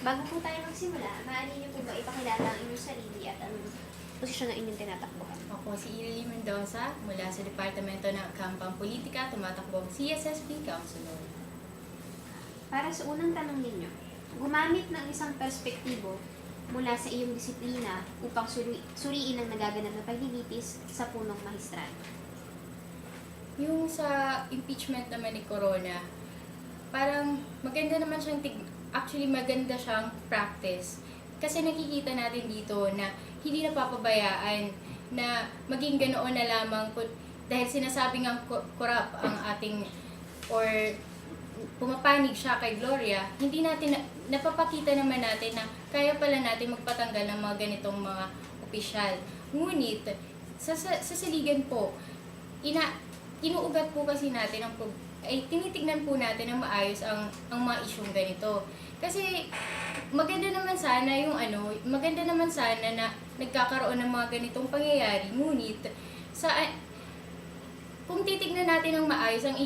Bago po tayo magsimula, maaari niyo po ba ipakilala ang inyong sarili at ang posisyon na inyong tinatakbuhan? Ako si Irely Mendoza mula sa Departamento ng Kampang Politika, tumatakbong CSSP Councilor. Para sa unang tanong ninyo, gumamit ng isang perspektibo mula sa iyong disiplina upang suriin ang nagaganap na paglilitis sa punong mahistrado. Yung sa impeachment naman ni Corona, parang maganda naman siyang actually maganda siyang practice. Kasi nakikita natin dito na hindi napapabayaan na maging ganoon na lamang dahil sinasabing ang corrupt ang ating or pumapanig siya kay Gloria, hindi natin napapakita naman natin na kaya pala natin magpatanggal ng mga ganitong mga opisyal. Ngunit sa saligan po, inuugat po kasi natin ay tinitignan po natin ng maayos ang mga isyong ganito. Kasi maganda naman sana na nagkakaroon ng mga ganitong pangyayari, ngunit kung titignan natin ng maayos ang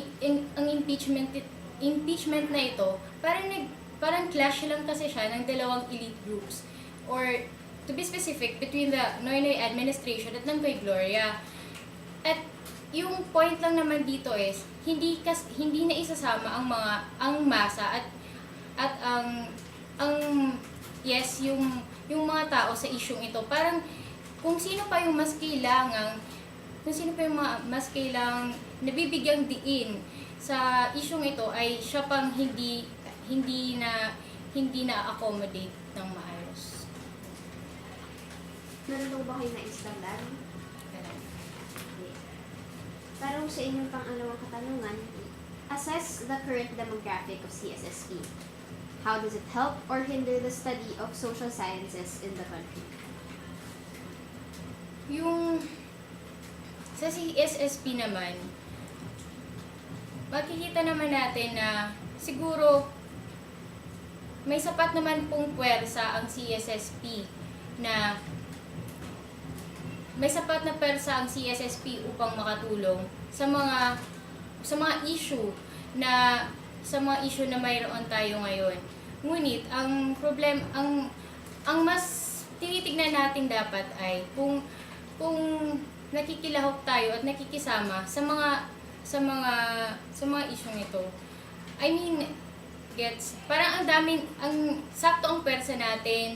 impeachment na ito, parang clash lang kasi siya ng dalawang elite groups, or to be specific, between the Noynoy administration at ng kay Gloria. At yung point lang naman dito is hindi na isasama ang masa at yung mga tao sa isyung ito. Parang kung sino pa yung mas kailangang nabibigyang diin sa isyung ito ay siya pang hindi na accommodate ng maayos. Meron ba kayo naistamdan? Para sa inyong pang-alawang katanungan, assess the current demographic of CSSP. How does it help or hinder the study of social sciences in the country? Yung sa CSSP naman, makikita naman natin na siguro may sapat naman pong puwersa ang CSSP upang makatulong sa mga issue na mayroon tayo ngayon. Ngunit ang mas tinitignan natin dapat ay kung nakikilahok tayo at nakikisama sa mga isyung ito. I mean, parang ang sakto ang pwersa natin.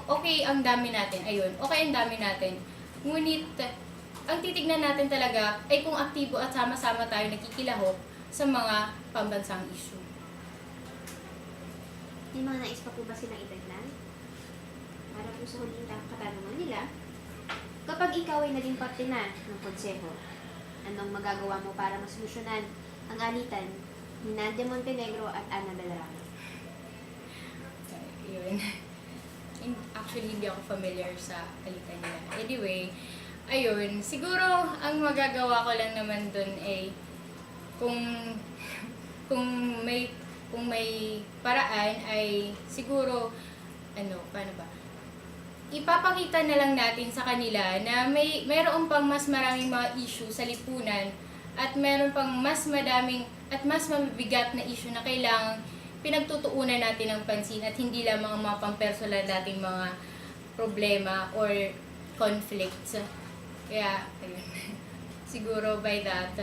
Okay ang dami natin. Ngunit, ang titignan natin talaga ay kung aktibo at sama-sama tayo nakikilahok sa mga pambansang issue. May mga nais pa po ba silang idagdag? Para po sa huling katanungan nila, kapag ikaw ay naging parte na ng konseho, anong magagawa mo para masolusyonan ang alitan ni Nadia Montenegro at Ana Belramo? Yun. Actually, hindi ako familiar sa alitan nila. Anyway, ayun. Siguro, ang magagawa ko lang naman dun ay kung may paraan ay siguro, paano ba? Ipapakita na lang natin sa kanila na mayroon pang mas maraming mga issue sa lipunan at mayroon pang mas madaming at mas mabigat na issue na kailangang pinagtutuunan natin ng pansin at hindi lamang ang mga pampersonal nating mga problema or conflicts. Kaya, ayun. Siguro by that,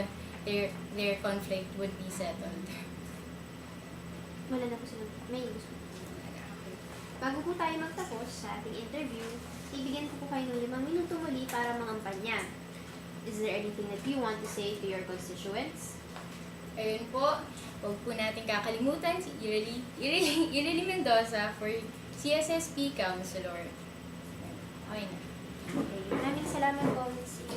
their conflict would be settled. Wala na po sila. May gusto. Bago po tayo magtapos sa ating interview, ibigyan ko po kayo ng 5 minuto muli para mangampanya. Is there anything that you want to say to your constituents? Ayun po, huwag po natin kakalimutan si Irely Mendoza for CSSP Councilor. Okay na. Okay. Maraming salamat po, Ms.